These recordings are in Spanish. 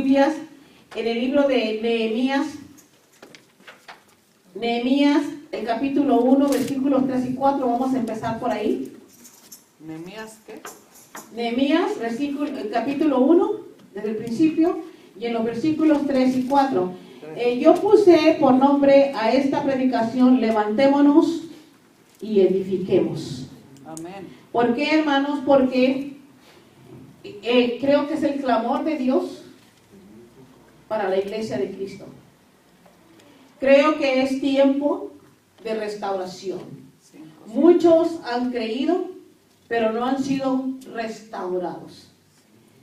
Biblias en el libro de Nehemías. Nehemías, el capítulo 1, versículos 3 y 4. Vamos a empezar por ahí. ¿Nehemías qué? Nehemías, el capítulo 1, desde el principio, y en los versículos 3 y 4. Yo puse por nombre a esta predicación: levantémonos y edifiquemos. Amén. ¿Por qué, hermanos? Porque creo que es el clamor de Dios para la iglesia de Cristo. Creo que es tiempo de restauración. Muchos han creído, pero no han sido restaurados.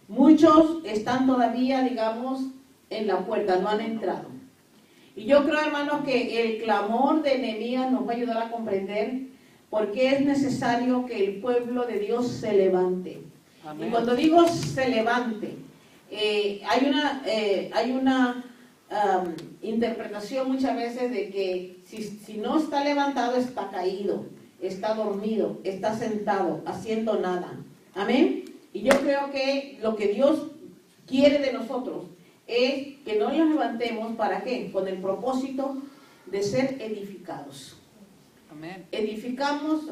Muchos están todavía, digamos, en la puerta, no han entrado. Y yo creo, hermanos, que el clamor de Nehemías nos va a ayudar a comprender por qué es necesario que el pueblo de Dios se levante. Amén. Y cuando digo se levante, hay una interpretación muchas veces de que si no está levantado, está caído, está dormido, está sentado, haciendo nada. Amén. Y yo creo que lo que Dios quiere de nosotros es que nos levantemos. ¿Para qué? Con el propósito de ser edificados. Amén. Edificamos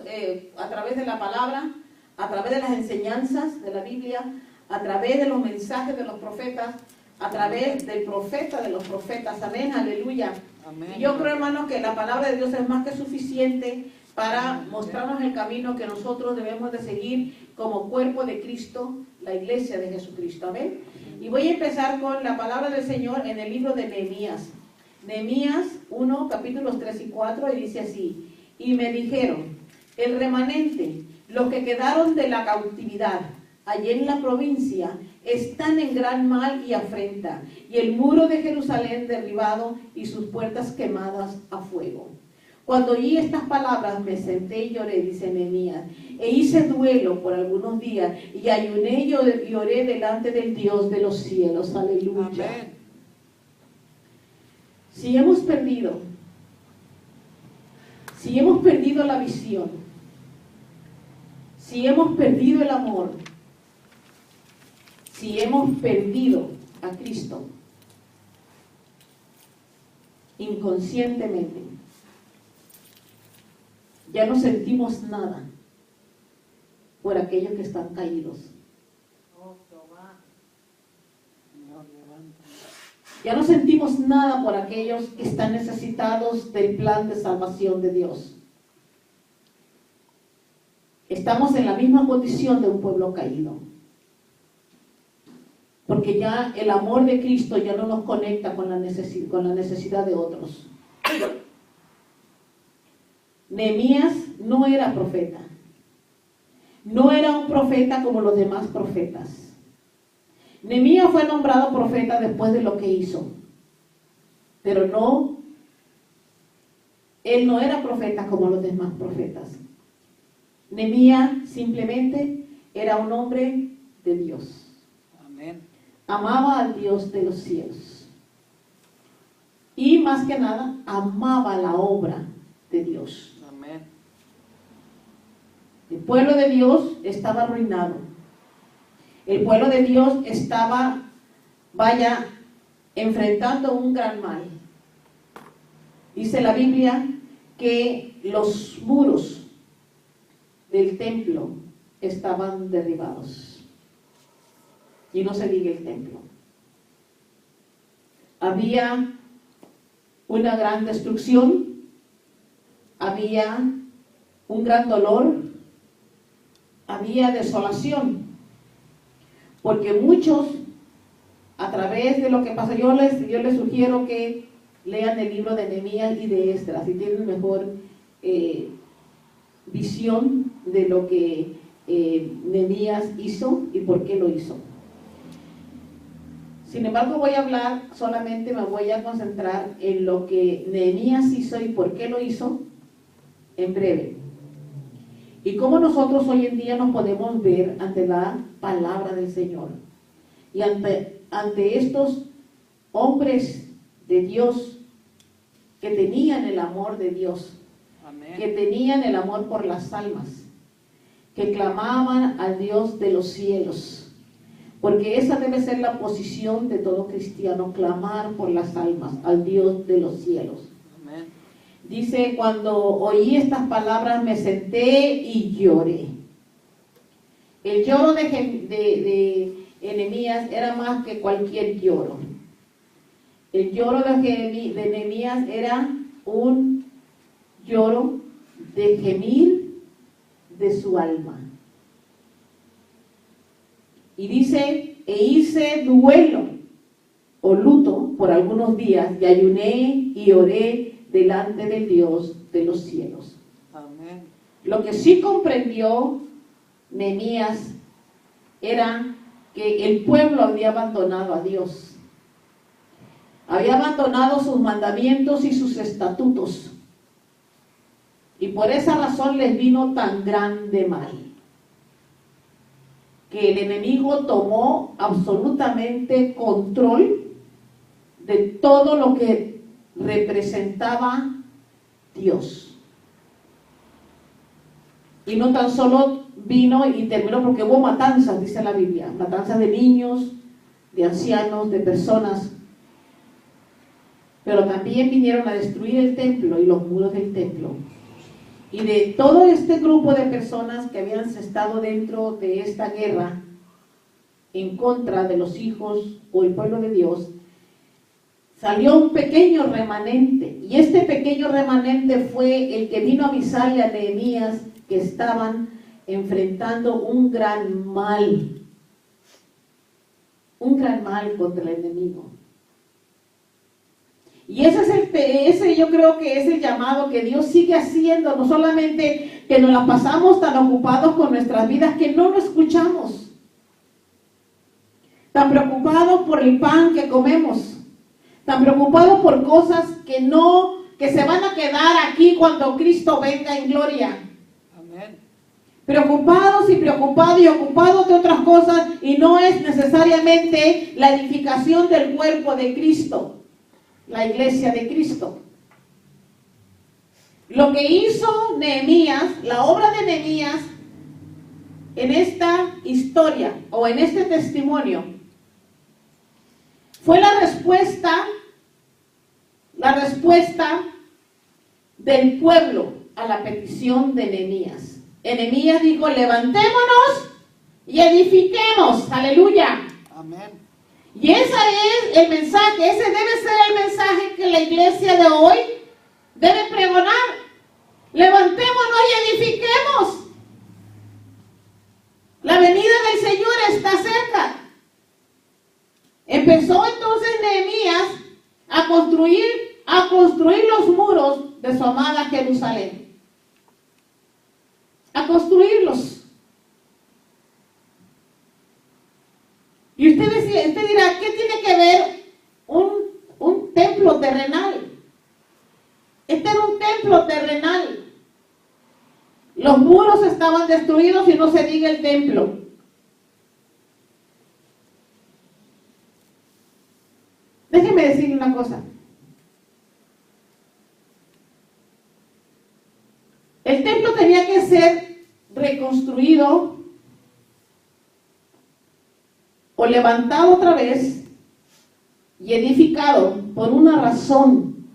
a través de la palabra, a través de las enseñanzas de la Biblia, a través de los mensajes de los profetas, a través del profeta de los profetas. Amén, aleluya. Amén. Y yo creo, hermanos, que la palabra de Dios es más que suficiente para mostrarnos el camino que nosotros debemos de seguir como cuerpo de Cristo, la iglesia de Jesucristo. Amén. Y voy a empezar con la palabra del Señor en el libro de Nehemías. Nehemías 1, capítulos 3 y 4, y dice así: y me dijeron, el remanente, los que quedaron de la cautividad allí en la provincia, están en gran mal y afrenta, y el muro de Jerusalén derribado y sus puertas quemadas a fuego. Cuando oí estas palabras me senté y lloré, dice Nehemías, e hice duelo por algunos días, y ayuné y oré delante del Dios de los cielos. Aleluya. Amén. Si hemos perdido la visión, si hemos perdido el amor, si hemos perdido a Cristo inconscientemente, ya no sentimos nada por aquellos que están caídos. Ya no sentimos nada por aquellos que están necesitados del plan de salvación de Dios. Estamos en la misma condición de un pueblo caído. Porque ya el amor de Cristo ya no nos conecta con la necesidad de otros. Nehemías no era profeta. No era un profeta como los demás profetas. Nehemías fue nombrado profeta después de lo que hizo. Pero él no era profeta como los demás profetas. Nehemías simplemente era un hombre de Dios. Amén. Amaba al Dios de los cielos. Y más que nada, amaba la obra de Dios. Amén. El pueblo de Dios estaba arruinado. El pueblo de Dios estaba, enfrentando un gran mal. Dice la Biblia que los muros del templo estaban derribados. Y no se diga el templo. Había una gran destrucción, había un gran dolor, había desolación. Porque muchos, a través de lo que pasa, yo les sugiero que lean el libro de Nehemías y de Esdras, si tienen mejor visión de lo que Nehemías hizo y por qué lo hizo. Sin embargo, me voy a concentrar en lo que Nehemías hizo y por qué lo hizo en breve. Y cómo nosotros hoy en día nos podemos ver ante la palabra del Señor. Y ante estos hombres de Dios que tenían el amor de Dios. Amén. Que tenían el amor por las almas, que clamaban al Dios de los cielos. Porque esa debe ser la posición de todo cristiano, clamar por las almas al Dios de los cielos. Amén. Dice, cuando oí estas palabras me senté y lloré. El lloro de Nehemías era más que cualquier lloro. El lloro de Nehemías era un lloro de gemir de su alma. Y dice, e hice duelo o luto por algunos días y ayuné y oré delante del Dios de los cielos. Amén. Lo que sí comprendió Nehemías era que el pueblo había abandonado a Dios. Había abandonado sus mandamientos y sus estatutos. Y por esa razón les vino tan grande mal. Que el enemigo tomó absolutamente control de todo lo que representaba Dios. Y no tan solo vino y terminó, porque hubo matanzas, dice la Biblia, matanzas de niños, de ancianos, de personas, pero también vinieron a destruir el templo y los muros del templo. Y de todo este grupo de personas que habían estado dentro de esta guerra en contra de los hijos o el pueblo de Dios, salió un pequeño remanente. Y este pequeño remanente fue el que vino a avisarle a Nehemías que estaban enfrentando un gran mal contra el enemigo. Y ese yo creo que es el llamado que Dios sigue haciendo, no solamente que nos la pasamos tan ocupados con nuestras vidas que no lo escuchamos, tan preocupados por el pan que comemos, tan preocupados por cosas que se van a quedar aquí cuando Cristo venga en gloria. Amén. Preocupados y preocupados y ocupados de otras cosas, y no es necesariamente la edificación del cuerpo de Cristo, la iglesia de Cristo. Lo que hizo Nehemías, la obra de Nehemías en esta historia o en este testimonio, fue la respuesta del pueblo a la petición de Nehemías. Nehemías dijo, levantémonos y edifiquemos. Aleluya. Amén. Y ese es el mensaje, ese debe ser el mensaje que la iglesia de hoy debe pregonar. Levantémonos y edifiquemos. La venida del Señor está cerca. Empezó entonces Nehemías a construir los muros de su amada Jerusalén. A construirlos. Y usted dirá, ¿qué tiene que ver un templo terrenal? Este era un templo terrenal. Los muros estaban destruidos y no se diga el templo. Déjeme decirle una cosa. El templo tenía que ser reconstruido o levantado otra vez y edificado por una razón.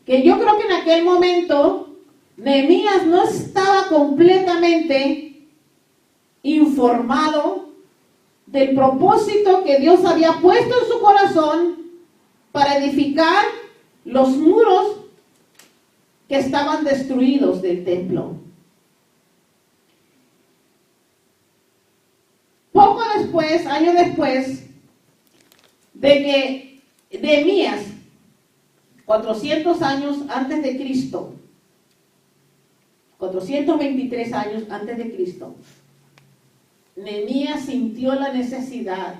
Que yo creo que en aquel momento Nehemías no estaba completamente informado del propósito que Dios había puesto en su corazón para edificar los muros que estaban destruidos del templo. Poco después, años después, de que Nehemías, 400 años antes de Cristo, 423 años antes de Cristo, Nehemías sintió la necesidad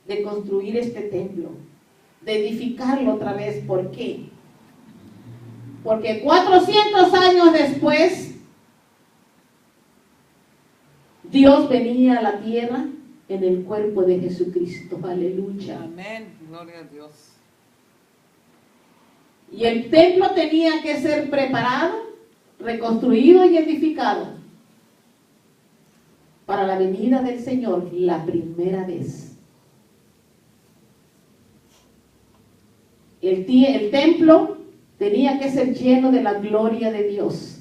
de construir este templo, de edificarlo otra vez. ¿Por qué? Porque 400 años después, Dios venía a la tierra en el cuerpo de Jesucristo. Aleluya. Amén. Gloria a Dios. Y el templo tenía que ser preparado, reconstruido y edificado para la venida del Señor la primera vez. El templo tenía que ser lleno de la gloria de Dios.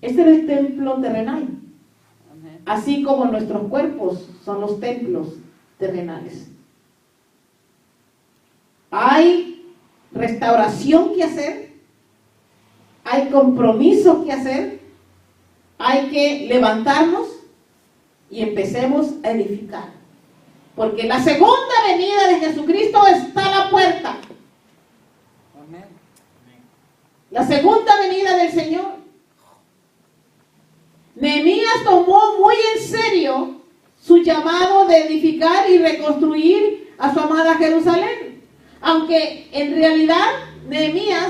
Este era el templo terrenal. Amén. Así como nuestros cuerpos son los templos terrenales. Hay restauración que hacer, hay compromiso que hacer, hay que levantarnos y empecemos a edificar. Porque la segunda venida de Jesucristo está a la puerta. Amén. La segunda venida del Señor. Nehemías tomó muy en serio su llamado de edificar y reconstruir a su amada Jerusalén. Aunque en realidad Nehemías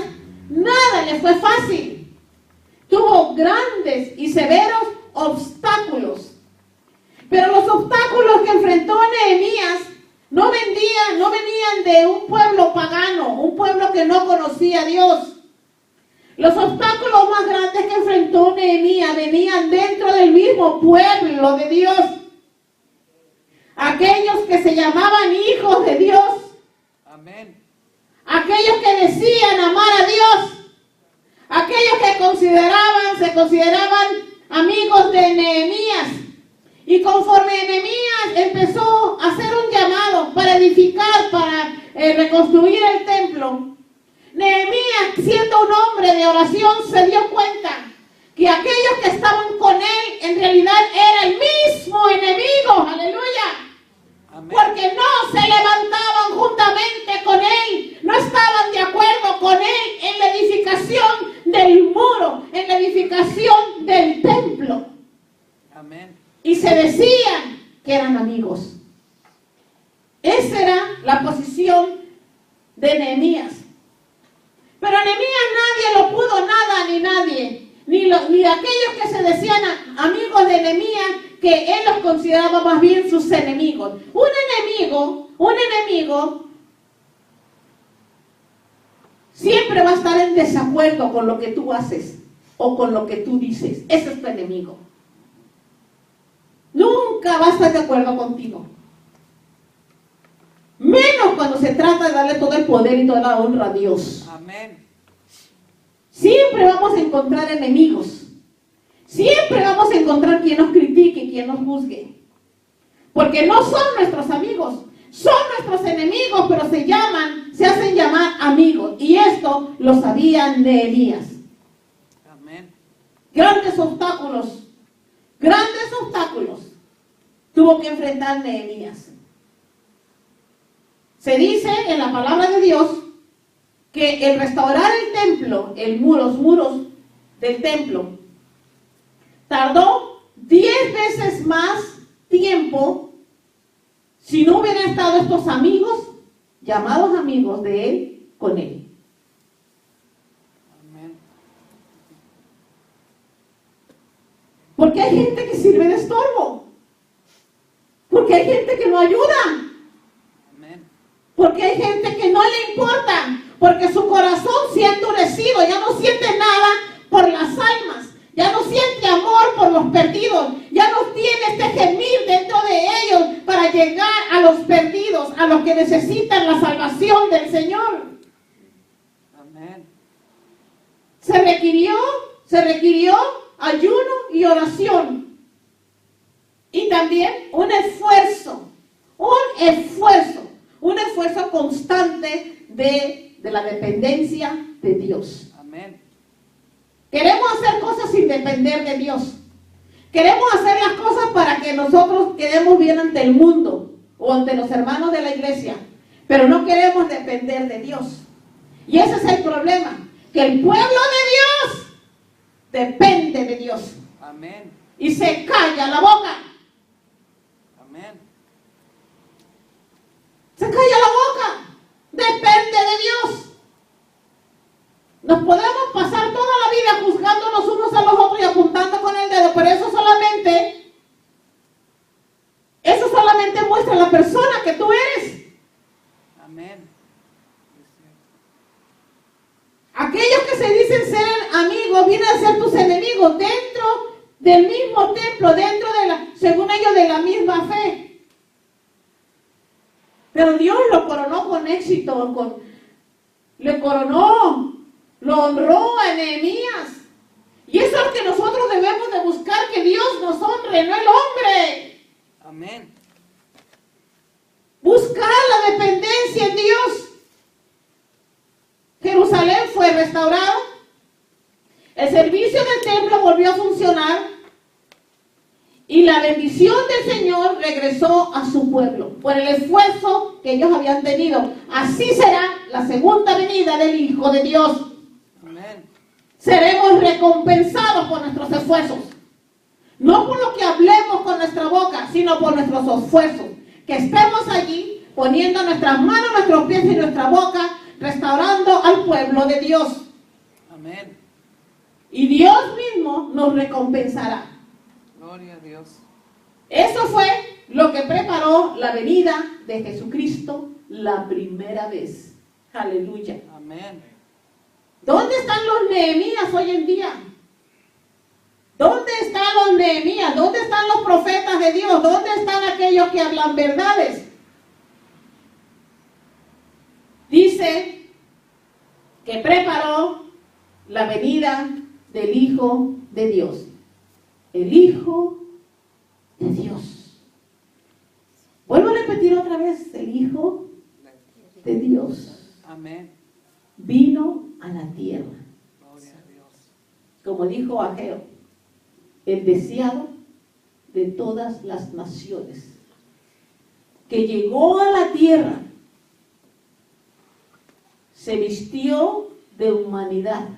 nada le fue fácil. Tuvo grandes y severos obstáculos. Pero los obstáculos que enfrentó Nehemías no venían de un pueblo pagano, un pueblo que no conocía a Dios. Los obstáculos más grandes que enfrentó Nehemías venían dentro del mismo pueblo de Dios. Aquellos que se llamaban hijos de Dios. Amén. Aquellos que decían amar a Dios. Aquellos que se consideraban amigos de Nehemías. Y conforme Nehemías empezó a hacer un llamado para edificar, para reconstruir el templo, Nehemías, siendo un hombre de oración, se dio cuenta que aquellos que estaban con él en realidad era el mismo enemigo. Aleluya. Amén. Porque no se levantaban juntamente con él, no estaban de acuerdo con él en la edificación del muro, en la edificación del templo. Amén. Y se decían que eran amigos. Esa era la posición de Nehemías. Pero a Nehemías nadie lo pudo nada ni nadie. Ni aquellos que se decían amigos de Nehemías, que él los consideraba más bien sus enemigos. Un enemigo siempre va a estar en desacuerdo con lo que tú haces o con lo que tú dices. Ese es tu enemigo. Nunca va a estar de acuerdo contigo. Menos cuando se trata de darle todo el poder y toda la honra a Dios. Amén. Siempre vamos a encontrar enemigos. Siempre vamos a encontrar quien nos critique, quien nos juzgue. Porque no son nuestros amigos, son nuestros enemigos, pero se hacen llamar amigos. Y esto lo sabía Nehemías. Amén. Grandes obstáculos tuvo que enfrentar Nehemías. Se dice en la palabra de Dios que el restaurar el templo, los muros del templo, tardó 10 veces más tiempo si no hubieran estado estos amigos, llamados amigos de él, con él. Amén. Porque hay gente que sirve de estorbo. Porque hay gente que no ayuda. Amén. Porque hay gente que no le importa. Porque su corazón se ha endurecido. Ya no siente nada por las almas. Ya no siente amor por los perdidos. Ya no tiene este gemir dentro de ellos para llegar a los perdidos, a los que necesitan la salvación del Señor. Amén. Se requirió ayuno y oración. Y también un esfuerzo constante de la dependencia de Dios. Amén. Queremos hacer cosas sin depender de Dios. Queremos hacer las cosas para que nosotros quedemos bien ante el mundo o ante los hermanos de la iglesia, pero no queremos depender de Dios. Y ese es el problema, que el pueblo de Dios depende de Dios. Amén. Y se calla la boca. Amén. Se calla la boca. Depende de Dios. Nos podemos pasar toda la vida juzgándonos unos a los otros y apuntando con el dedo, pero eso solamente muestra la persona que tú eres. Amén. Aquellos que se dicen ser amigos vienen a ser tus enemigos dentro del mismo templo, dentro de según ellos, de la misma fe. Pero Dios lo coronó con éxito, le coronó, lo honró a Nehemías. Y eso es lo que nosotros debemos de buscar, que Dios nos honre, no el hombre. Amén. Buscar la dependencia en Dios. Jerusalén fue restaurado. El servicio del templo volvió a funcionar. Y la bendición del Señor regresó a su pueblo por el esfuerzo que ellos habían tenido. Así será la segunda venida del Hijo de Dios. Amén. Seremos recompensados por nuestros esfuerzos. No por lo que hablemos con nuestra boca, sino por nuestros esfuerzos. Que estemos allí poniendo nuestras manos, nuestros pies y nuestra boca, restaurando al pueblo de Dios. Amén. Y Dios mismo nos recompensará. Gloria a Dios. Eso fue lo que preparó la venida de Jesucristo la primera vez. Aleluya. Amén. ¿Dónde están los Nehemías hoy en día? ¿Dónde están los Nehemías? ¿Dónde están los profetas de Dios? ¿Dónde están aquellos que hablan verdades? Dice que preparó la venida del Hijo de Dios. El Hijo de Dios. Vuelvo a repetir otra vez, el Hijo de Dios. Amén. Vino a la tierra. Gloria a Dios. Como dijo Ageo, el deseado de todas las naciones, que llegó a la tierra, se vistió de humanidad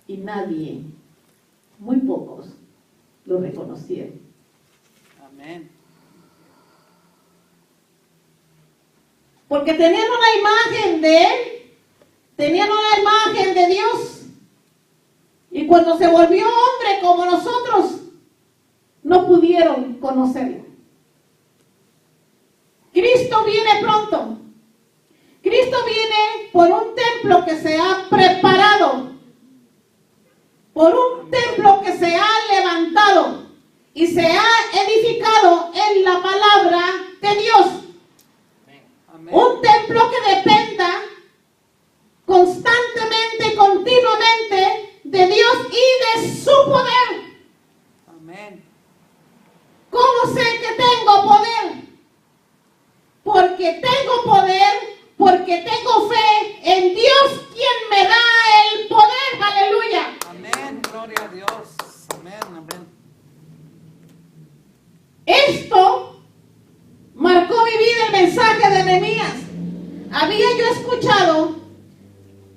y nadie, muy pocos, lo reconocieron. Amén. Porque tenían una imagen de Él, tenían una imagen de Dios. Y cuando se volvió hombre como nosotros, no pudieron conocerlo. Cristo viene pronto. Cristo viene por un templo que se ha preparado, por un templo que se ha levantado y se ha edificado en la palabra de Dios. Amén. Un templo que dependa constantemente, continuamente de Dios y de su poder. Amén. ¿Cómo sé que tengo poder? Porque tengo poder, porque tengo fe en Dios, quien me da el poder. Aleluya. Amén. Gloria a Dios. Amén. Amén. Esto marcó mi vida, el mensaje de Nehemías. Había yo escuchado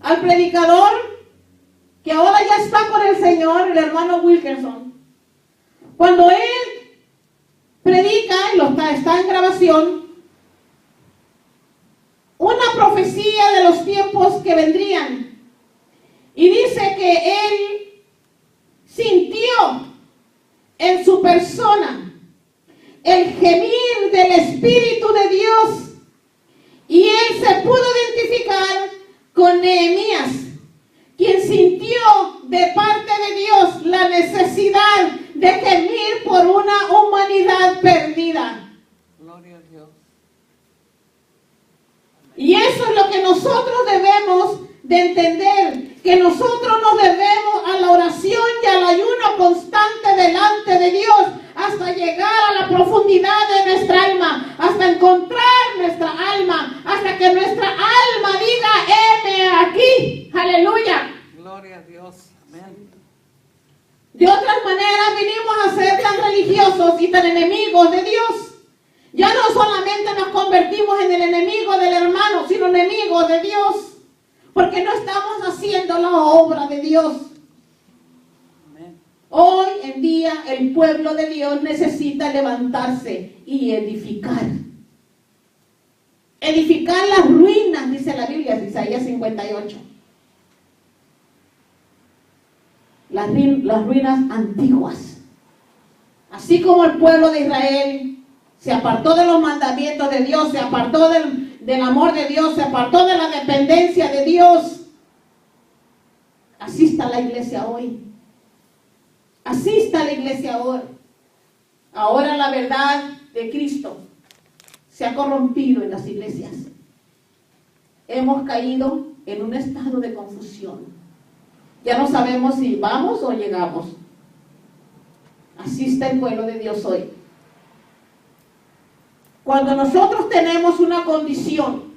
al predicador que ahora ya está con el Señor, el hermano Wilkerson. Cuando él predica, está en grabación, una profecía de los tiempos que vendrían. Y dice que él sintió en su persona el gemir del Espíritu de Dios. Y él se pudo identificar con Nehemías, quien sintió de parte de Dios la necesidad de gemir por una humanidad perdida. Gloria a Dios. Y eso es lo que nosotros debemos de entender, que nosotros nos debemos a la oración y al ayuno constante delante de Dios hasta llegar a la profundidad de nuestra alma, hasta encontrar nuestra alma, hasta que nuestra alma diga, heme aquí. Aleluya. Gloria a Dios. Amén. De otras maneras vinimos a ser tan religiosos y tan enemigos de Dios. Ya no solamente nos convertimos en el enemigo del hermano, sino enemigos de Dios, porque no estamos haciendo la obra de Dios. Amén. Hoy en día el pueblo de Dios necesita levantarse y edificar. Edificar las ruinas, dice la Biblia, Isaías 58. Las ruinas antiguas. Así como el pueblo de Israel se apartó de los mandamientos de Dios, se apartó del amor de Dios, se apartó de la dependencia de Dios. Así está la iglesia hoy. Así está la iglesia ahora. Ahora la verdad de Cristo se ha corrompido en las iglesias. Hemos caído en un estado de confusión. Ya no sabemos si vamos o llegamos. Así está el pueblo de Dios hoy. Cuando nosotros tenemos una condición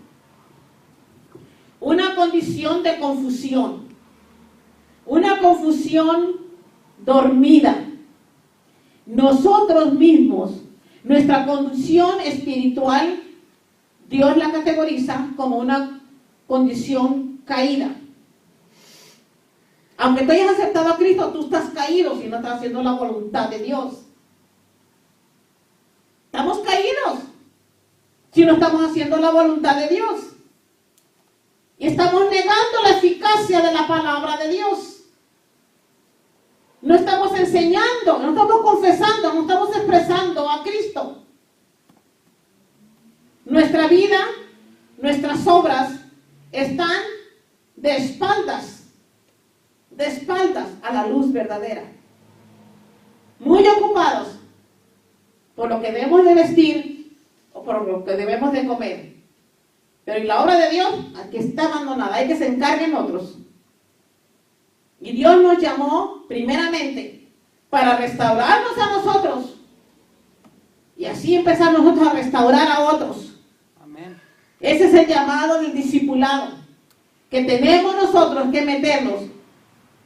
de confusión, una confusión dormida, nosotros mismos, nuestra condición espiritual, Dios la categoriza como una condición caída. Aunque tú hayas aceptado a Cristo, tú estás caído si no estás haciendo la voluntad de Dios. Estamos caídos si no estamos haciendo la voluntad de Dios. Y estamos negando la eficacia de la palabra de Dios. No estamos enseñando, no estamos confesando, no estamos expresando a Cristo. Nuestra vida, nuestras obras están de espaldas a la luz verdadera. Muy ocupados por lo que debemos de vestir o por lo que debemos de comer. Pero en la obra de Dios, aquí está abandonada, hay que se encarguen otros. Y Dios nos llamó primeramente para restaurarnos a nosotros y así empezar nosotros a restaurar a otros. Amén. Ese es el llamado del discipulado, que tenemos nosotros que meternos,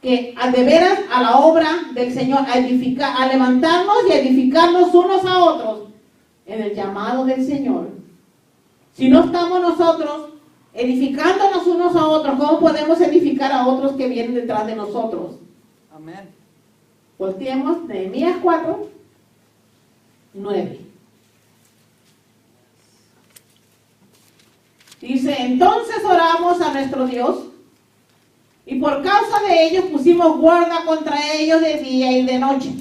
que de veras a la obra del Señor, a edificar, a levantarnos y a edificarnos unos a otros en el llamado del Señor. Si no estamos nosotros edificándonos unos a otros, ¿cómo podemos edificar a otros que vienen detrás de nosotros? Amén. Volteemos Nehemías 4, 9. Dice, entonces oramos a nuestro Dios y por causa de ellos pusimos guarda contra ellos de día y de noche.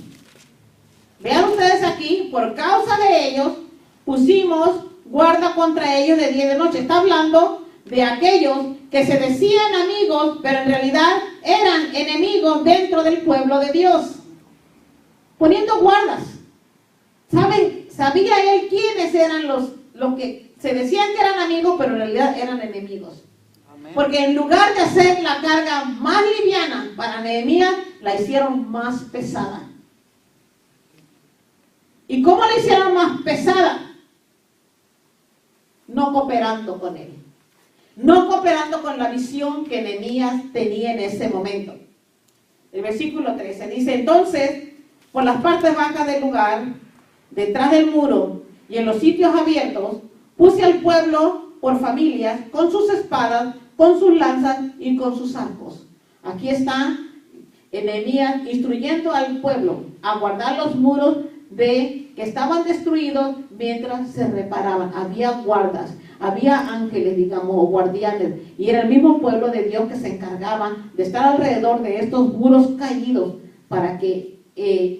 Vean ustedes aquí, por causa de ellos pusimos guarda contra ellos de día y de noche. Está hablando de aquellos que se decían amigos, pero en realidad eran enemigos dentro del pueblo de Dios. Poniendo guardas. ¿Saben? Sabía él quiénes eran los que se decían que eran amigos, pero en realidad eran enemigos. Amén. Porque en lugar de hacer la carga más liviana para Nehemías, la hicieron más pesada. ¿Y cómo la hicieron más pesada? No cooperando con él. No cooperando con la visión que Nehemías tenía en ese momento. El versículo 13 dice, entonces, por las partes bajas del lugar, detrás del muro y en los sitios abiertos, puse al pueblo por familias, con sus espadas, con sus lanzas y con sus arcos. Aquí está Nehemías instruyendo al pueblo a guardar los muros que estaban destruidos mientras se reparaban. Había guardas, había ángeles, digamos, o guardianes, y era el mismo pueblo de Dios que se encargaban de estar alrededor de estos muros caídos para que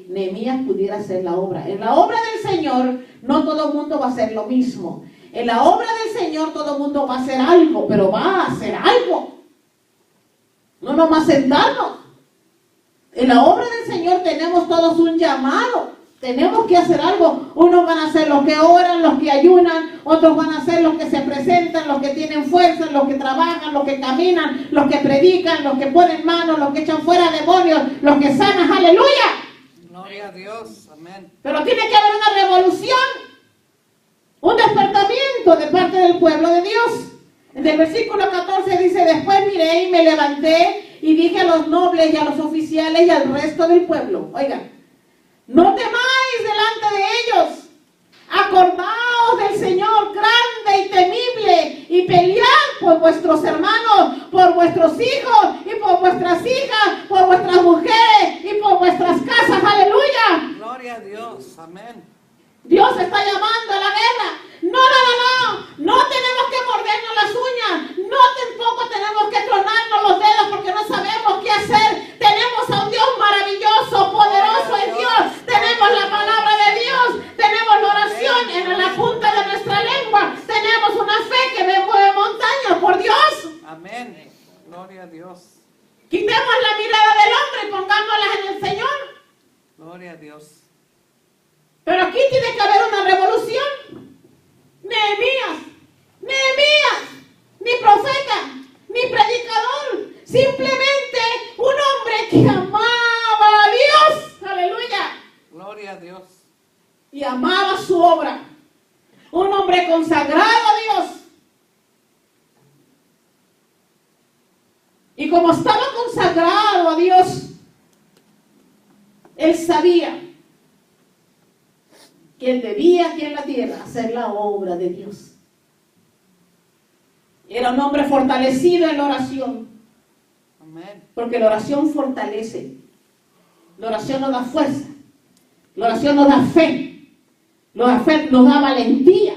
Nehemías pudiera hacer la obra. En la obra del Señor no todo el mundo va a hacer lo mismo. En la obra del Señor todo el mundo va a hacer algo, pero va a hacer algo. No nomás sentarnos. En la obra del Señor tenemos todos un llamado. Tenemos que hacer algo. Unos van a ser los que oran, los que ayunan, otros van a ser los que se presentan, los que tienen fuerza, los que trabajan, los que caminan, los que predican, los que ponen manos, los que echan fuera demonios, los que sanan. ¡Aleluya! Gloria a Dios. Amén. Pero tiene que haber una revolución, un despertamiento de parte del pueblo de Dios. En el versículo 14 dice, después miré y me levanté y dije a los nobles y a los oficiales y al resto del pueblo, oigan, no temáis delante de ellos, acordaos del Señor grande y temible y pelead por vuestros hermanos, por vuestros hijos y por vuestras hijas, por vuestras mujeres y por vuestras casas. ¡Aleluya! Gloria a Dios. Amén. Dios está llamando a la guerra. No tenemos que mordernos las uñas. No tampoco tenemos que tronarnos los dedos porque no sabemos qué hacer. Tenemos a un Dios maravilloso, poderoso es Dios. Tenemos la palabra de Dios. Tenemos la oración en la punta de nuestra lengua. Tenemos una fe que mueve montañas por Dios. Amén. Gloria a Dios. Quitemos la mirada del hombre y pongámosla en el Señor. y amaba su obra. Un hombre consagrado a Dios. Y como estaba consagrado a Dios, él sabía que él debía aquí en la tierra hacer la obra de Dios. Era un hombre fortalecido en la oración. Amén. Porque la oración fortalece. La oración nos da fuerza. La oración nos da fe. La fe nos da valentía.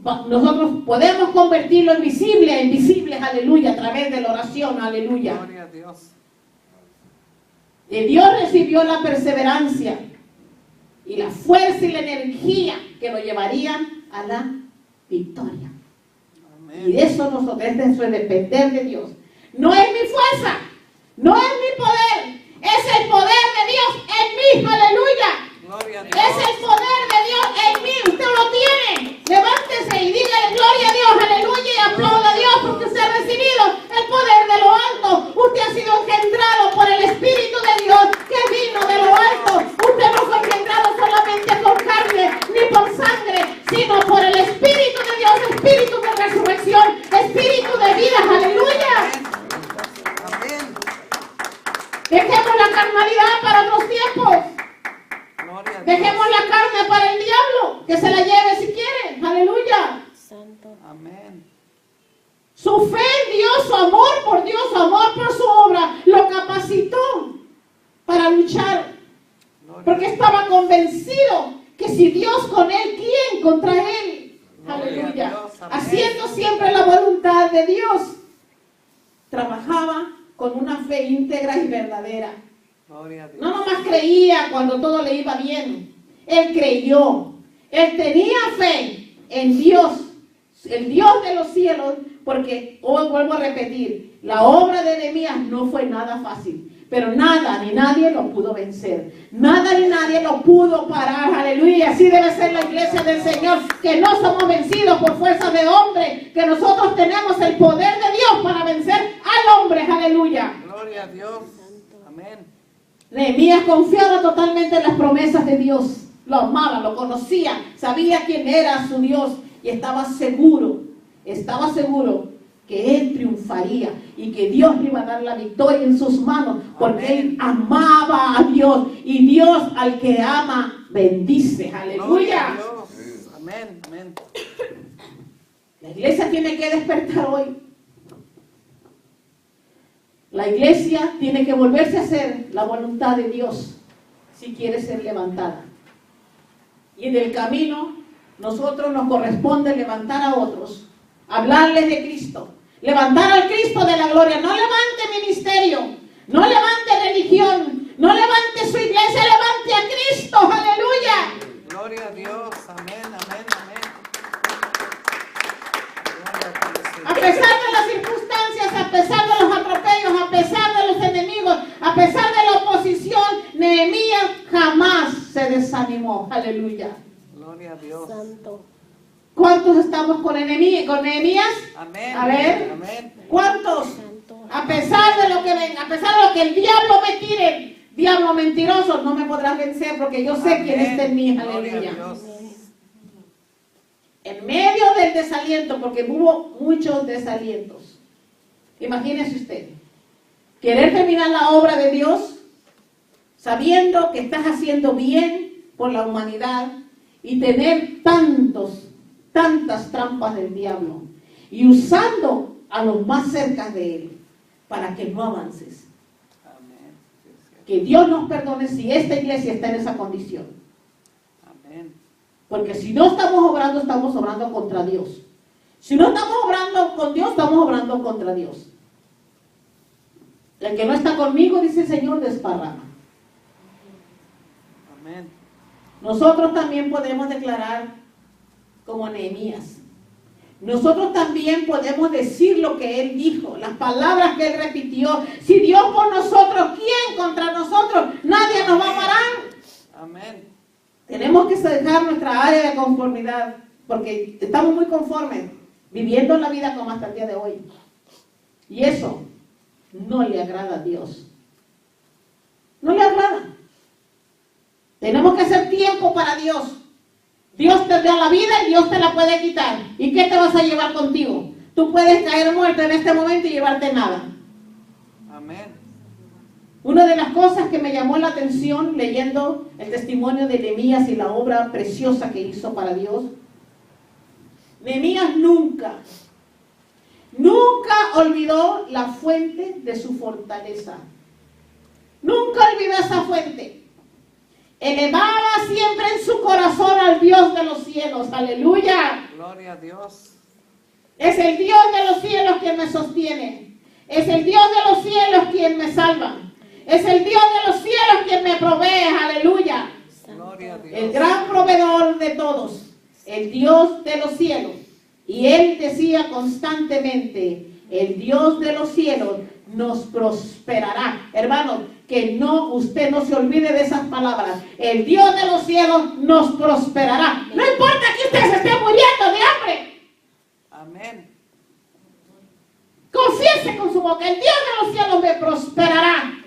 Nosotros podemos convertir lo invisible en visible, aleluya, a través de la oración, aleluya. Gloria a Dios. De Dios recibió la perseverancia y la fuerza y la energía que lo llevarían a la victoria. Amén. Y de eso nosotros, de eso es depender de Dios. No es mi fuerza, no es mi poder, es el poder de Dios en mí, aleluya. Gloria a Dios. Es el poder de Dios en mí, usted lo tiene. Levántese y dígale gloria a Dios, aleluya, y aplauda a Dios porque usted ha recibido el poder de lo alto. Usted ha sido engendrado por el Espíritu de Dios que vino de lo alto. Usted no fue engendrado solamente por carne ni por sangre, sino por el Espíritu de Dios, Espíritu de resurrección, Espíritu de vida, aleluya. Amén. Dejemos la carnalidad para otros tiempos. Gloria a Dios. Dejemos la carne para el diablo, que se la lleve si quiere, aleluya. Amén. Su fe en Dios, su amor por Dios, su amor por su obra, lo capacitó para luchar. Gloria Porque estaba convencido que si Dios con él, ¿quién contra él? Gloria a Aleluya. Dios, amén. Haciendo siempre la voluntad de Dios. Trabajaba con una fe íntegra y verdadera. Gloria a Dios. No nomás creía cuando todo le iba bien. Él creyó. Él tenía fe en Dios, el Dios de los cielos, porque hoy vuelvo a repetir, la obra de Nehemías no fue nada fácil. Pero nada ni nadie lo pudo vencer. Nada ni nadie lo pudo parar. Aleluya. Así debe ser la iglesia del Señor. Que no somos vencidos por fuerza de hombre. Que nosotros tenemos el poder de Dios para vencer al hombre. Aleluya. Gloria a Dios. Amén. Nehemías confiaba totalmente en las promesas de Dios. Lo amaba, lo conocía. Sabía quién era su Dios. Y estaba seguro que él triunfaría y que Dios le iba a dar la victoria en sus manos, porque Amén. él amaba a Dios, y Dios al que ama bendice. Gloria a Aleluya. Dios. Amén. Amén. La iglesia tiene que despertar hoy. La iglesia tiene que volverse a hacer la voluntad de Dios si quiere ser levantada. Y en el camino nosotros nos corresponde levantar a otros, hablarles de Cristo, levantar al Cristo de la gloria. No levante ministerio, no levante religión, no levante su iglesia, levante a Cristo. Aleluya. Gloria a Dios. Amén. Amén. Amén. Gloria a Dios, A Señor. pesar de las circunstancias, a pesar de los atropellos, a pesar de los enemigos, a pesar de la oposición, Nehemías jamás se desanimó. Aleluya. Gloria a Dios. ¿Cuántos estamos con Nehemías? Amén. A ver. Amén. ¿Cuántos? A pesar de lo que venga, a pesar de lo que el diablo me tire, diablo mentiroso, no me podrás vencer porque yo sé quién está en mí. Gloria a Aleluya. Dios. En medio del desaliento, porque hubo muchos desalientos. Imagínese usted, querer terminar la obra de Dios sabiendo que estás haciendo bien por la humanidad y tener tantas trampas del diablo y usando a los más cerca de él para que no avances. Amén. Que Dios nos perdone si esta iglesia está en esa condición. Amén. Porque si no estamos obrando contra Dios. Si no estamos obrando con Dios, estamos obrando contra Dios. El que no está conmigo, dice el Señor, desparrama. Amén. Nosotros también podemos declarar como Nehemías. Nosotros también podemos decir lo que él dijo, las palabras que él repitió. Si Dios por nosotros, ¿quién contra nosotros? Nadie nos va a parar. Amén. Tenemos que dejar nuestra área de conformidad, porque estamos muy conformes, viviendo la vida como hasta el día de hoy. Y eso no le agrada a Dios. No le agrada. Tenemos que hacer tiempo tiempo para Dios. Dios te da la vida y Dios te la puede quitar. ¿Y qué te vas a llevar contigo? Tú puedes caer muerto en este momento y llevarte nada. Amén. Una de las cosas que me llamó la atención leyendo el testimonio de Nehemías y la obra preciosa que hizo para Dios. Nehemías nunca olvidó la fuente de su fortaleza. Nunca olvidó esa fuente. Elevaba siempre en su corazón al Dios de los cielos. Aleluya. Gloria a Dios. Es el Dios de los cielos quien me sostiene. Es el Dios de los cielos quien me salva. Es el Dios de los cielos quien me provee. Aleluya. Gloria a Dios. El gran proveedor de todos. El Dios de los cielos. Y él decía constantemente, el Dios de los cielos nos prosperará. Hermanos, que usted no se olvide de esas palabras. El Dios de los cielos nos prosperará. No importa que usted se esté muriendo de hambre. Amén. Confiese con su boca, el Dios de los cielos me prosperará.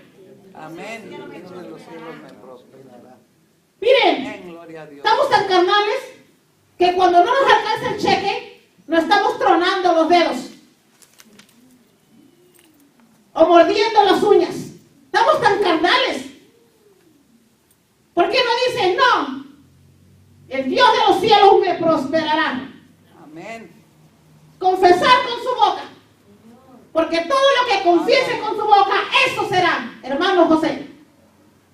Amén. El Dios de los cielos me prosperará. Miren, Amén. Gloria a Dios. estamos tan carnales que cuando no nos alcanza el cheque, nos estamos tronando los dedos o mordiendo las uñas. Estamos tan carnales. ¿Por qué no dicen no? El Dios de los cielos me prosperará. Amén. Confesar con su boca. Porque todo lo que confiese con su boca, eso será, hermano José.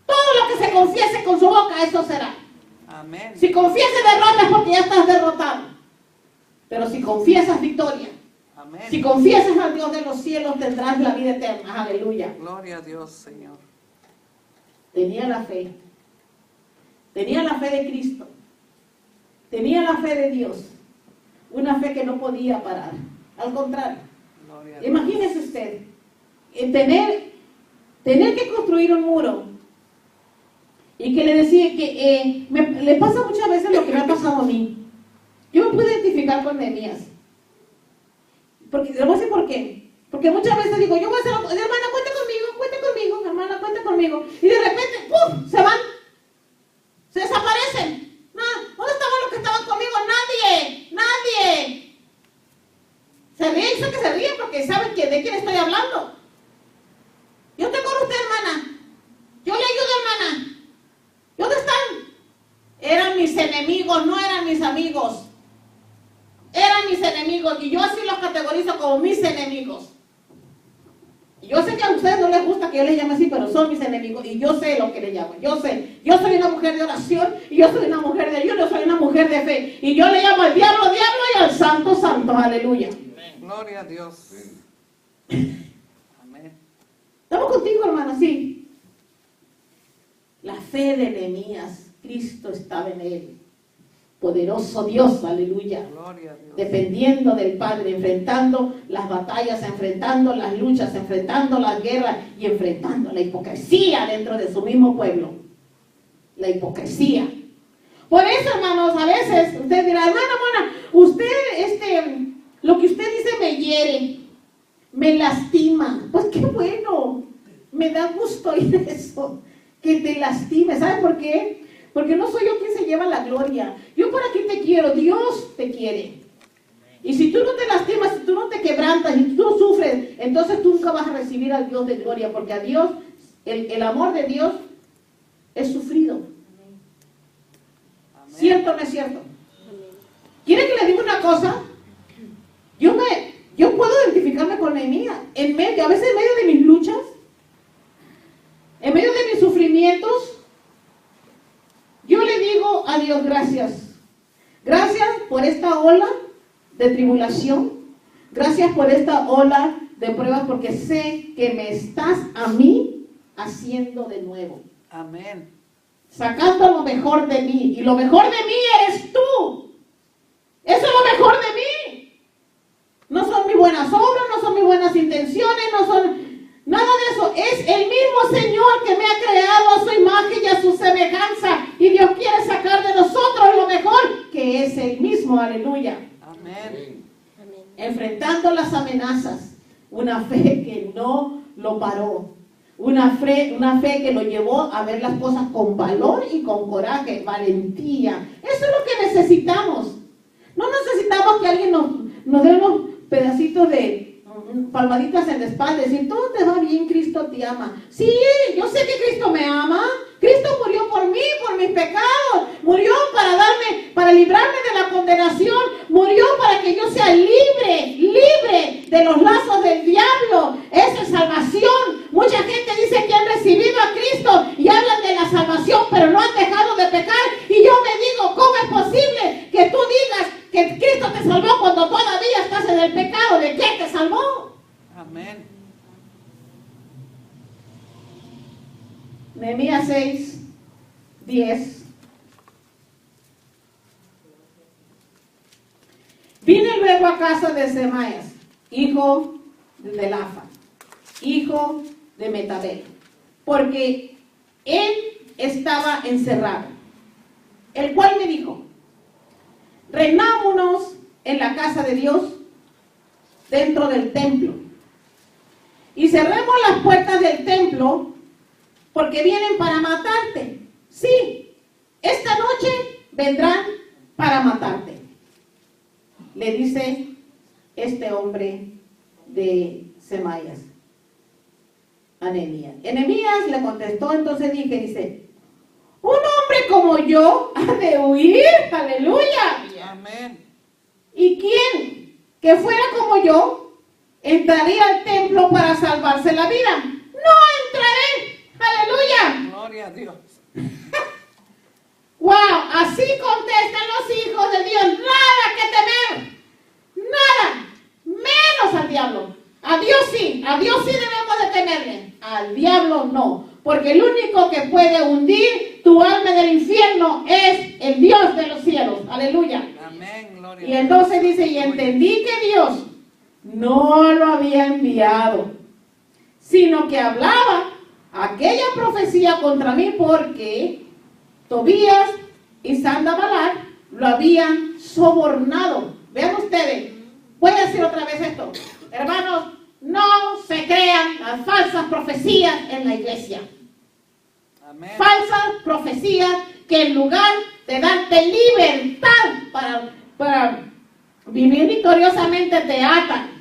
Todo lo que se confiese con su boca, eso será. Amén. Si confiesas derrota es porque ya estás derrotado. Pero si confiesas victoria, Amén. si confiesas al Dios de los cielos, tendrás la vida eterna. Aleluya. Gloria a Dios, Señor. Tenía la fe. Tenía la fe de Cristo. Tenía la fe de Dios. Una fe que no podía parar. Al contrario. Gloria a Dios. Imagínese usted, tener que construir un muro y que le decía que le pasa muchas veces lo que me ha pasado a mí. Yo me puedo identificar con Nehemías. Porque, le voy a decir por qué. Porque muchas veces digo, yo voy a hacer, hermana, cuenta conmigo, hermana, cuenta conmigo. Y de repente, ¡pum!, se van. Se desaparecen. No, ¿dónde estaban los que estaban conmigo? Nadie. Se ríen, sé que se ríen porque saben de quién estoy hablando. Yo estoy con usted, hermana. Yo le ayudo, hermana. ¿Y dónde están? Eran mis enemigos, no eran mis amigos. Eran mis enemigos y yo así los categorizo como mis enemigos. Y yo sé que a ustedes no les gusta que yo les llame así, pero son mis enemigos y yo sé lo que les llamo. Yo sé, yo soy una mujer de oración y yo soy una mujer de ayuno, yo soy una mujer de fe. Y yo le llamo al diablo, diablo y al santo, santo. Aleluya. Gloria a Dios. Amén. Estamos contigo, hermano, sí. La fe de Nehemías, Cristo estaba en él. Poderoso Dios, aleluya. Gloria a Dios. Dependiendo del Padre, enfrentando las batallas, enfrentando las luchas, enfrentando las guerras y enfrentando la hipocresía dentro de su mismo pueblo. La hipocresía. Por eso, hermanos, a veces usted dirá, hermana, usted, lo que usted dice me hiere, me lastima. Pues qué bueno, me da gusto oír eso, que te lastime. ¿Sabe por qué? Porque no soy yo quien se lleva la gloria. Yo por aquí te quiero, Dios te quiere. Y si tú no te lastimas, si tú no te quebrantas, si tú no sufres, entonces tú nunca vas a recibir al Dios de gloria, porque a Dios, el amor de Dios es sufrido. Amén. ¿Cierto o no es cierto? ¿Quiere que le diga una cosa? Yo puedo identificarme con Nehemías, a veces en medio de mis luchas, en medio de mis sufrimientos. Yo le digo a Dios gracias. Gracias por esta ola de tribulación. Gracias por esta ola de pruebas porque sé que me estás a mí haciendo de nuevo. Amén. Sacando lo mejor de mí. Y lo mejor de mí eres tú. Eso es lo mejor de mí. No son mis buenas obras, no son mis buenas intenciones, no son nada de eso. Es el mismo Señor que me ha creado a su imagen y a su semejanza. Y Dios quiere sacar de nosotros lo mejor, que es el mismo. Aleluya. Amén. Enfrentando las amenazas. Una fe que no lo paró. Una fe que lo llevó a ver las cosas con valor y con coraje, valentía. Eso es lo que necesitamos. No necesitamos que alguien nos dé unos pedacitos de palmaditas en la espalda y decir, todo te va bien, Cristo te ama. Sí, yo sé que Cristo me ama. Cristo murió por mí, por mis pecados. Murió para librarme de la condenación. Murió para que yo sea libre de los lazos del diablo. Esa es salvación. Mucha gente dice que han recibido a Cristo y hablan de la salvación, pero no han dejado de pecar. Y yo me digo, ¿cómo es posible que tú digas que Cristo te salvó cuando todavía estás en el pecado? ¿De qué te salvó? Amén. Nehemías 6, 10. Vine luego a casa de Semaías, hijo de Delafa, hijo de Metabel, porque él estaba encerrado, el cual me dijo, reunámonos en la casa de Dios, dentro del templo, y cerremos las puertas del templo, porque vienen para matarte. Sí, esta noche vendrán para matarte. Le dice este hombre de Semaías a Nehemías. Nehemías le contestó, entonces dice, un hombre como yo ha de huir, aleluya. Amén. ¿Y quién que fuera como yo entraría al templo para salvarse la vida? No entraré. ¡Aleluya! Gloria a Dios. ¡Wow! Así contestan los hijos de Dios. Nada que temer. Nada. Menos al diablo. A Dios sí. A Dios sí debemos de temerle. Al diablo no. Porque el único que puede hundir tu alma del infierno es el Dios de los cielos. ¡Aleluya! Amén. Gloria Y entonces dice, y entendí que Dios no lo había enviado, sino que hablaba aquella profecía contra mí porque Tobías y Sanballat lo habían sobornado. Vean ustedes, voy a decir otra vez esto, hermanos, no se crean las falsas profecías en la iglesia. Amén. Falsas profecías que en lugar de darte libertad para vivir victoriosamente te atan.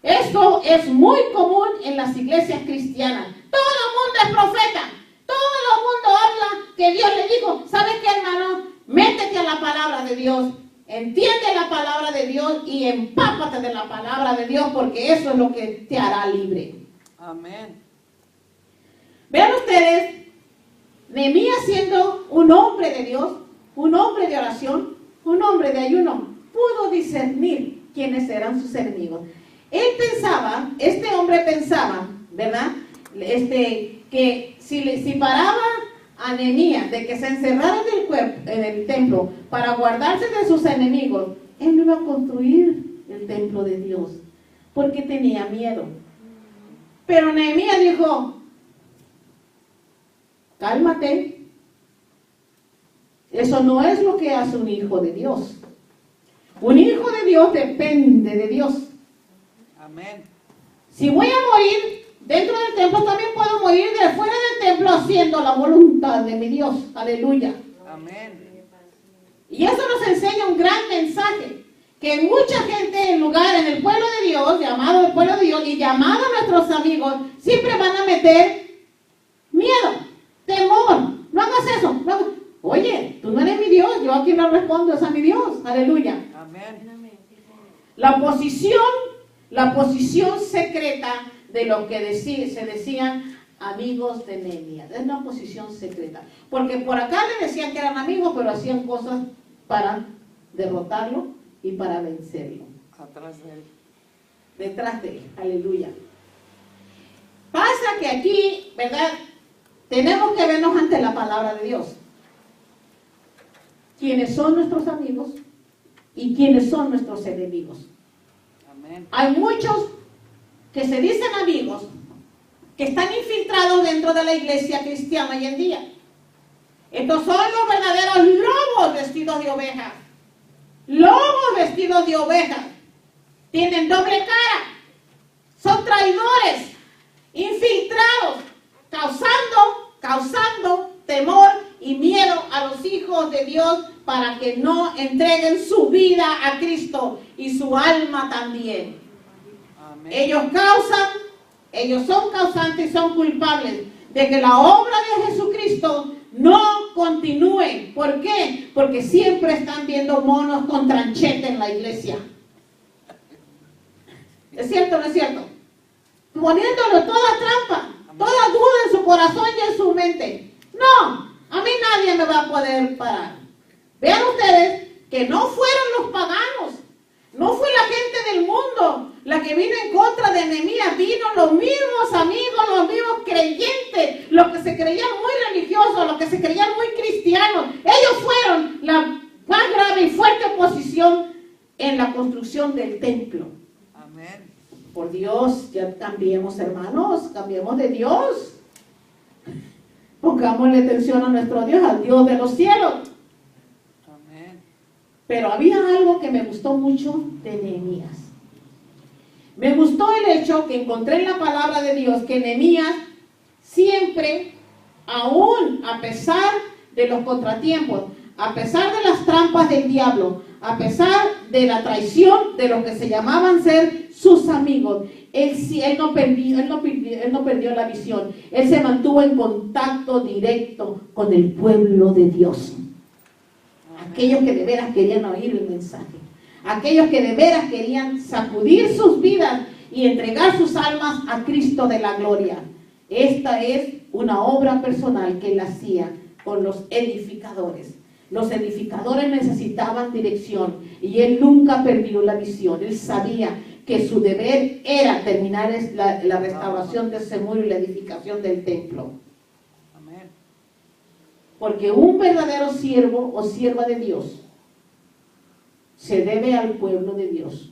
Esto es muy común en las iglesias cristianas. Todo el mundo es profeta. Todo el mundo habla que Dios le dijo, ¿sabes qué, hermano? Métete a la palabra de Dios. Entiende la palabra de Dios y empápate de la palabra de Dios porque eso es lo que te hará libre. Amén. Vean ustedes, Nehemías siendo un hombre de Dios, un hombre de oración, un hombre de ayuno, pudo discernir quiénes eran sus enemigos. Este hombre pensaba, ¿verdad? Que si paraba a Nehemías de que se encerrara en el templo para guardarse de sus enemigos, él no iba a construir el templo de Dios, porque tenía miedo. Pero Nehemías dijo, cálmate, eso no es lo que hace un hijo de Dios. Un hijo de Dios depende de Dios. Amén. Si voy a morir dentro del templo, también puedo morir de fuera del templo haciendo la voluntad de mi Dios. Aleluya. Amén. Y eso nos enseña un gran mensaje. Que mucha gente en el pueblo de Dios, llamado el pueblo de Dios y llamado a nuestros amigos, siempre van a meter miedo, temor. No hagas eso. No hagas. Oye, tú no eres mi Dios, yo aquí no respondo, es a mi Dios. Aleluya. Amén. La posición secreta de lo que se decían amigos de Nehemías. Es una posición secreta. Porque por acá le decían que eran amigos, pero hacían cosas para derrotarlo y para vencerlo. Atrás de él. Detrás de él. Aleluya. Pasa que aquí, ¿verdad? Tenemos que vernos ante la palabra de Dios. ¿Quiénes son nuestros amigos y quiénes son nuestros enemigos? Amén. Hay muchos que se dicen amigos que están infiltrados dentro de la iglesia cristiana hoy en día. Estos son los verdaderos lobos vestidos de ovejas. Lobos vestidos de ovejas. Tienen doble cara. Son traidores, infiltrados, causando temor y miedo a los hijos de Dios para que no entreguen su vida a Cristo y su alma también. Amén. Ellos son causantes y son culpables de que la obra de Jesucristo no continúe. ¿Por qué? Porque siempre están viendo monos con tranchete en la iglesia. ¿Es cierto o no es cierto? Poniéndole toda trampa, toda duda en su corazón y en su mente. No, a mí nadie me va a poder parar. Vean ustedes que no fueron los paganos, no fue la gente del mundo la que vino en contra de Nehemías, vino los mismos amigos, los mismos creyentes, los que se creían muy religiosos, los que se creían muy cristianos. Ellos fueron la más grave y fuerte oposición en la construcción del templo. Amén. Por Dios, ya cambiemos, hermanos, cambiemos de Dios. Pongámosle atención a nuestro Dios, al Dios de los cielos. Amén. Pero había algo que me gustó mucho de Nehemías. Me gustó el hecho que encontré en la palabra de Dios que Nehemías siempre, aún a pesar de los contratiempos, a pesar de las trampas del diablo, a pesar de la traición de los que se llamaban ser sus amigos, él no perdió la visión. Él se mantuvo en contacto directo con el pueblo de Dios. Aquellos que de veras querían oír el mensaje. Aquellos que de veras querían sacudir sus vidas y entregar sus almas a Cristo de la gloria. Esta es una obra personal que él hacía con los edificadores. Los edificadores necesitaban dirección y él nunca perdió la visión. Él sabía que su deber era terminar la restauración de ese muro y la edificación del templo. Amén. Porque un verdadero siervo o sierva de Dios se debe al pueblo de Dios.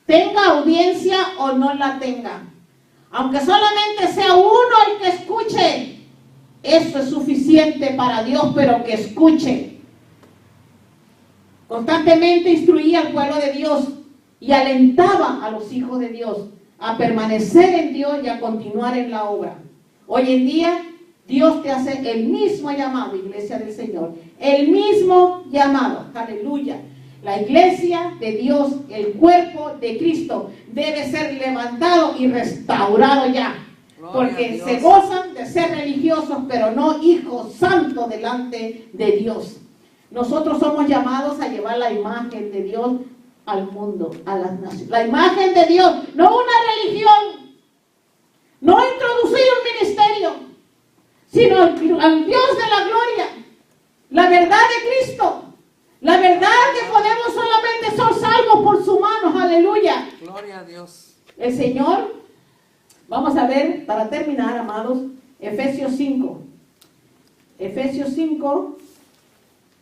Tenga audiencia o no la tenga. Aunque solamente sea uno el que escuche, eso es suficiente para Dios, pero que escuche. Constantemente instruía al pueblo de Dios y alentaba a los hijos de Dios a permanecer en Dios y a continuar en la obra. Hoy en día, Dios te hace el mismo llamado, iglesia del Señor. El mismo llamado. Aleluya. La iglesia de Dios, el cuerpo de Cristo, debe ser levantado y restaurado ya. Porque se gozan de ser religiosos, pero no hijos santos delante de Dios. Nosotros somos llamados a llevar la imagen de Dios al mundo, a las naciones. La imagen de Dios, no una religión, no introducir un ministerio, sino al Dios de la gloria, la verdad de Cristo. La verdad que podemos solamente ser salvos por su mano, aleluya. Gloria a Dios. El Señor, vamos a ver, para terminar, amados, Efesios 5. Efesios 5,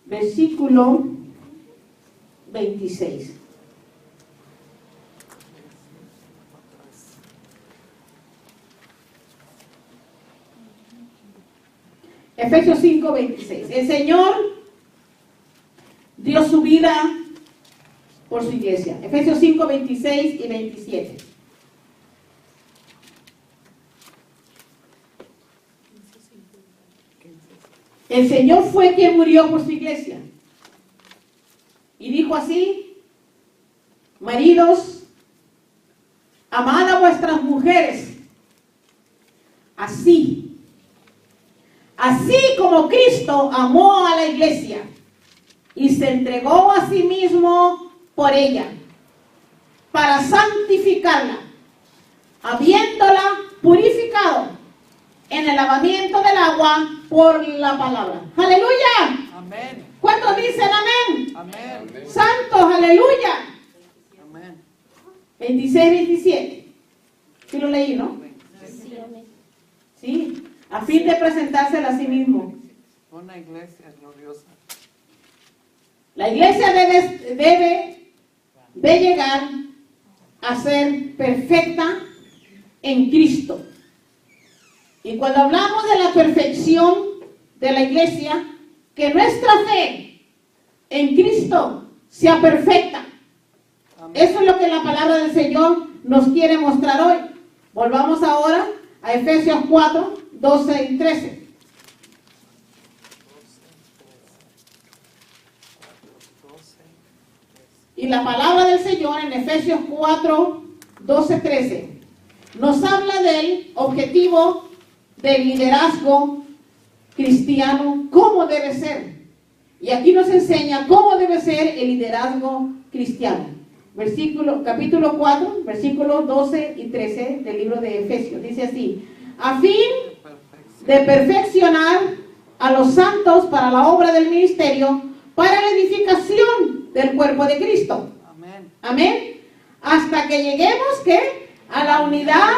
versículo 26. Efesios 5, 26. El Señor dio su vida por su iglesia. Efesios 5, 26 y 27. El Señor fue quien murió por su iglesia. Y dijo así: maridos, amad a vuestras mujeres, así como Cristo amó a la iglesia y se entregó a sí mismo por ella, para santificarla, habiéndola purificado en el lavamiento del agua por la palabra. ¡Aleluya! Amén. ¿Cuántos dicen amén? Amén. Santos, aleluya. Amén. 26, 27. ¿Sí lo leí, no? Sí, a fin de presentársela a sí mismo. Una iglesia gloriosa. La iglesia debe de llegar a ser perfecta en Cristo. Y cuando hablamos de la perfección de la iglesia, que nuestra fe en Cristo sea perfecta. Amén. Eso es lo que la palabra del Señor nos quiere mostrar hoy. Volvamos ahora a Efesios 4, 12 y 13. Y la palabra del Señor en Efesios 4, 12, 13 nos habla del objetivo del liderazgo cristiano, cómo debe ser. Y aquí nos enseña cómo debe ser el liderazgo cristiano. Capítulo 4, versículos 12 y 13 del libro de Efesios. Dice así: a fin de perfeccionar a los santos para la obra del ministerio, para la edificación del cuerpo de Cristo. Amén. Amén. Hasta que lleguemos, ¿qué? A la unidad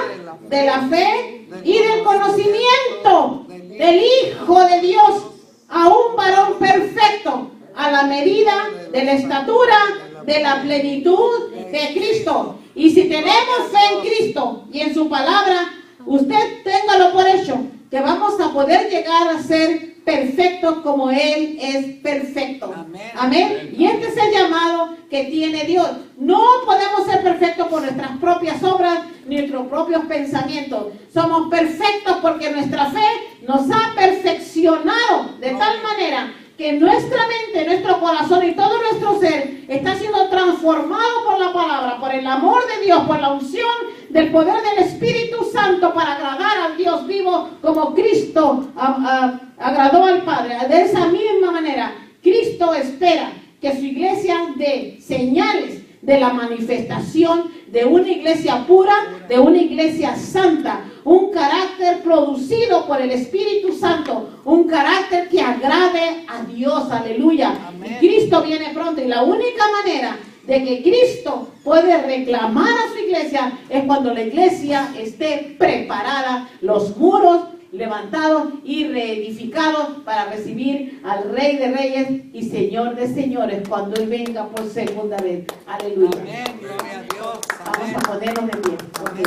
de la fe y del conocimiento del Hijo de Dios, a un varón perfecto, a la medida de la estatura de la plenitud de Cristo. Y si tenemos fe en Cristo y en su palabra, usted téngalo por hecho, que vamos a poder llegar a ser perfectos como Él es perfecto. Amén. Amén. Y este es el llamado que tiene Dios. No podemos ser perfectos por nuestras propias obras, ni nuestros propios pensamientos. Somos perfectos porque nuestra fe nos ha perfeccionado de tal manera que nuestra mente, nuestro corazón y todo nuestro ser está siendo transformado por la palabra, por el amor de Dios, por la unción del poder del Espíritu Santo para agradar al Dios vivo como Cristo agradó al Padre. De esa misma manera, Cristo espera que su iglesia dé señales de la manifestación de una iglesia pura, de una iglesia santa, un carácter producido por el Espíritu Santo, un carácter que agrade a Dios, aleluya. Amén. Y Cristo viene pronto, y la única manera de que Cristo puede reclamar a su iglesia es cuando la iglesia esté preparada, los muros levantados y reedificados para recibir al Rey de Reyes y Señor de Señores cuando Él venga por segunda vez. Aleluya. Amén. Gloria a Dios. Vamos a ponernos de pie. Amén.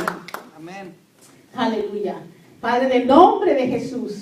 Amén. Aleluya. Padre, en el nombre de Jesús.